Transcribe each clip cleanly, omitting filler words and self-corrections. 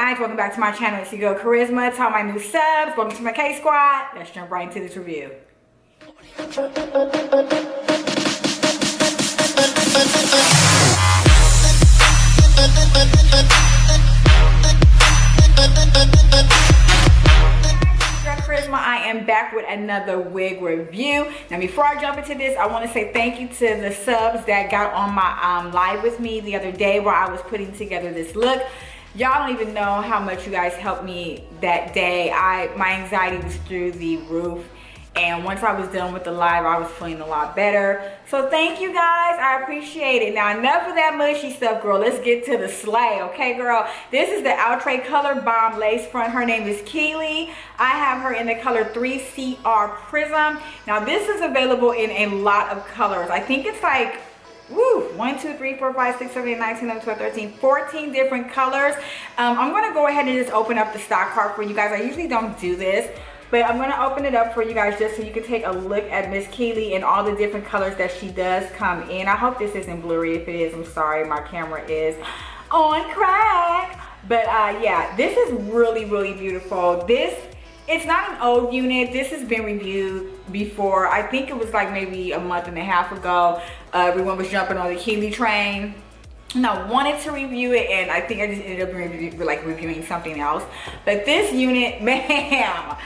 guys, welcome back to my channel. It's your girl Charisma. To all my new subs, welcome to my K Squad. Let's jump right into this review. Charisma, I am back with another wig review. Now before I jump into this, I want to say thank you to the subs that got on my live with me the other day where I was putting together this look. Y'all don't even know how much you guys helped me that day. My anxiety was through the roof, and once I was done with the live, I was feeling a lot better. So thank you guys, I appreciate it. Now enough of that mushy stuff, girl. Let's get to the slay, okay, girl? This is the Outre Color Bomb Lace Front. Her name is Kiely. I have her in the color 3CR Prism. Now this is available in a lot of colors. I think it's like, woo, 1, 2, 3, 4, 5, 6, 7, 8, 9, 10, 11, 12, 13, 14 different colors. I'm going to go ahead and just open up the stock card for you guys. I usually don't do this, but I'm going to open it up for you guys just so you can take a look at Miss Kiely and all the different colors that she does come in. I hope this isn't blurry. If it is, I'm sorry. My camera is on crack. But yeah, this is really, really beautiful. It's not an old unit. This has been reviewed before. I think it was like maybe a month and a half ago. Everyone was jumping on the Kiely train. And I wanted to review it, and I think I just ended up reviewing something else. But this unit, man,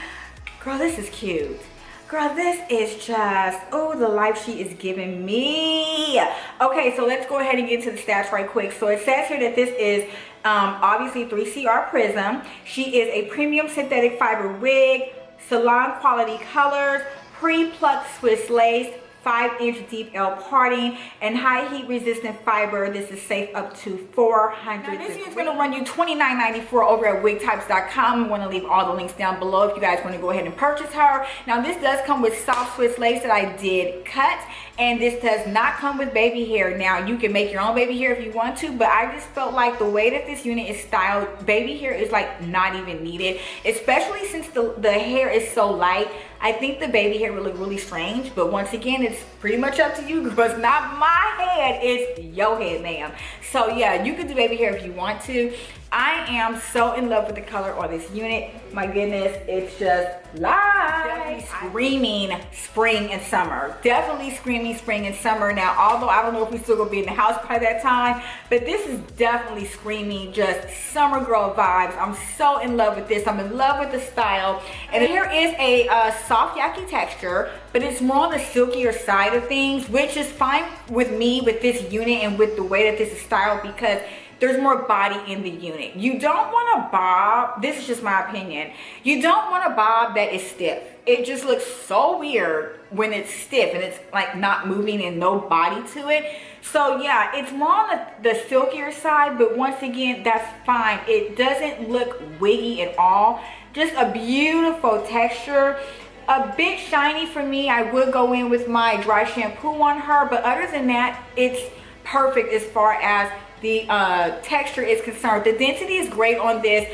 girl, this is cute. Girl, this is just, oh, the life she is giving me. Okay, so let's go ahead and get to the stats right quick. So it says here that this is obviously 3CR Prism. She is a premium synthetic fiber wig, salon quality colors, pre-plucked Swiss lace, 5-inch deep L parting, and high heat resistant fiber. This is safe up to 400. Now, this is going to run you $29.94 over at wigtypes.com. I'm going to leave all the links down below if you guys want to go ahead and purchase her. Now this does come with soft Swiss lace that I did cut, and this does not come with baby hair. Now you can make your own baby hair if you want to, but I just felt like the way that this unit is styled, baby hair is like not even needed, especially since the hair is so light. I think the baby hair would look really strange, but once again, it's pretty much up to you because it's not my head, it's your head, ma'am. So yeah, you can do baby hair if you want to. I am so in love with the color on this unit. My goodness, it's just live. Definitely screaming spring and summer. Definitely screaming spring and summer. Now, although I don't know if we're still gonna be in the house by that time, but this is definitely screaming just summer girl vibes. I'm so in love with this. I'm in love with the style. And here is a soft yaki texture, but it's more on the silkier side of things, which is fine with me with this unit and with the way that this is styled because there's more body in the unit. You don't want a bob, this is just my opinion, you don't want a bob that is stiff. It just looks so weird when it's stiff and it's like not moving and no body to it. So yeah, it's more on the silkier side, but once again, that's fine. It doesn't look wiggy at all. Just a beautiful texture. A bit shiny for me. I would go in with my dry shampoo on her, but other than that, it's perfect as far as the texture is concerned. The density is great on this.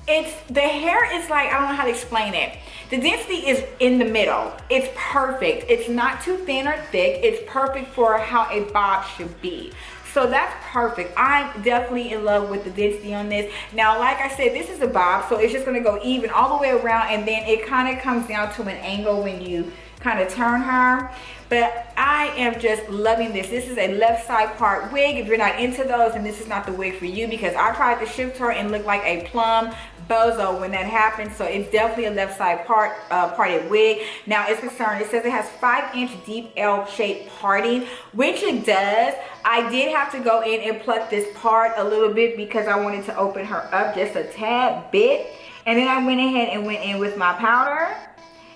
The hair is like, I don't know how to explain it. The density is in the middle. It's perfect. It's not too thin or thick. It's perfect for how a bob should be. So that's perfect. I'm definitely in love with the density on this. Now, like I said, this is a bob, so it's just gonna go even all the way around, and then it kind of comes down to an angle when you kind of turn her. But I am just loving this. This is a left side part wig. If you're not into those, then this is not the wig for you, because I tried to shift her and look like a plum bozo when that happened. So it's definitely a left side parted wig. Now it's concerned, it says it has 5-inch deep L shaped parting, which it does. I did have to go in and pluck this part a little bit because I wanted to open her up just a tad bit. And then I went ahead and went in with my powder,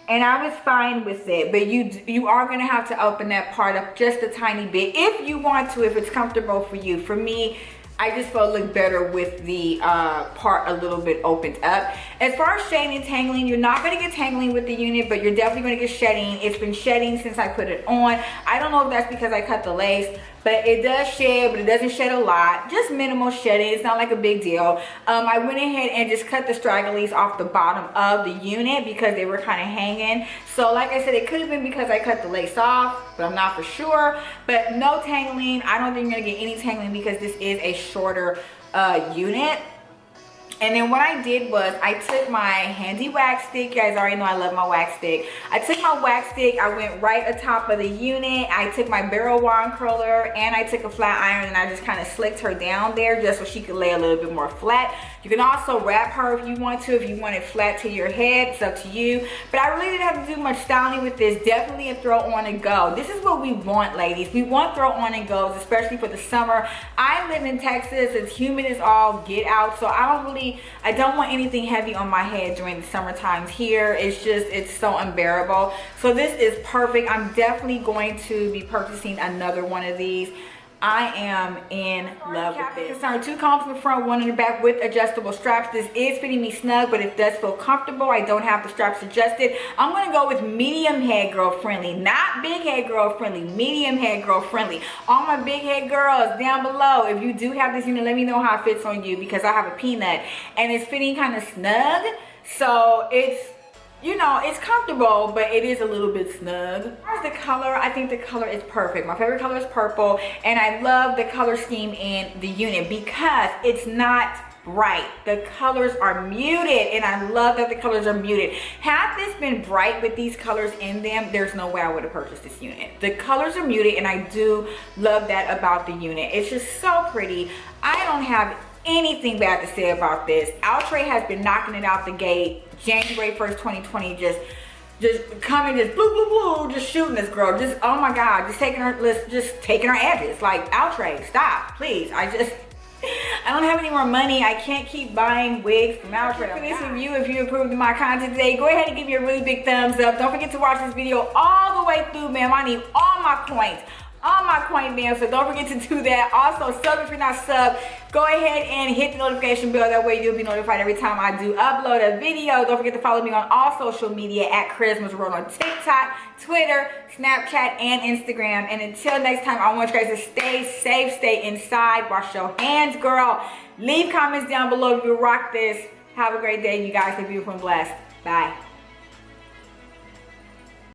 and I was fine with it. But you are going to have to open that part up just a tiny bit if you want to, if it's comfortable for you. For me, I just felt it looked better with the part a little bit opened up. As far as shedding and tangling, you're not going to get tangling with the unit, but you're definitely going to get shedding. It's been shedding since I put it on. I don't know if that's because I cut the lace, but it does shed, but it doesn't shed a lot. Just minimal shedding. It's not like a big deal. I went ahead and just cut the stragglies off the bottom of the unit because they were kind of hanging. So like I said, it could have been because I cut the lace off, but I'm not for sure. But no tangling. I don't think you're going to get any tangling because this is a shorter unit. And then what I did was I took my handy wax stick. You guys already know I love my wax stick. I took my wax stick, I went right atop of the unit. I took my barrel wand curler and I took a flat iron and I just kind of slicked her down there just so she could lay a little bit more flat. You can also wrap her if you want to, if you want it flat to your head, it's up to you. But I really didn't have to do much styling with this. Definitely a throw on and go. This is what we want, ladies. We want throw on and goes, especially for the summer. I live in Texas, it's humid as all get out, so I don't want anything heavy on my head during the summer times here. It's so unbearable. So this is perfect. I'm definitely going to be purchasing another one of these. I am in love with this. Concerned, 2 combs in the front, 1 in the back with adjustable straps. This is fitting me snug, but it does feel comfortable. I don't have the straps adjusted. I'm gonna go with medium head girl friendly, not big head girl friendly, medium head girl friendly. All my big head girls down below, if you do have this unit, let me know how it fits on you, because I have a peanut and it's fitting kind of snug. So it's, you know, it's comfortable, but it is a little bit snug. As far as the color, I think the color is perfect. My favorite color is purple, and I love the color scheme in the unit because it's not bright. The colors are muted, and I love that the colors are muted. Had this been bright with these colors in them, there's no way I would have purchased this unit. The colors are muted, and I do love that about the unit. It's just so pretty. I don't have anything bad to say about this. Outre has been knocking it out the gate. January 1st, 2020, just coming, just blue, blue, blue, just shooting this girl. Just, oh my God, just taking her edges. Like, Outre, stop, please. I don't have any more money. I can't keep buying wigs from Outre. For this review, if you approved of my content today, go ahead and give me a really big thumbs up. Don't forget to watch this video all the way through, ma'am. I need all my coins. On my coin band, so don't forget to do that. Also, sub if you're not subbed. Go ahead and hit the notification bell. That way you'll be notified every time I do upload a video. Don't forget to follow me on all social media at Charisma's World on TikTok, Twitter, Snapchat, and Instagram. And until next time, I want you guys to stay safe, stay inside, wash your hands, girl. Leave comments down below if you rock this. Have a great day, you guys. Stay beautiful and blessed. Bye.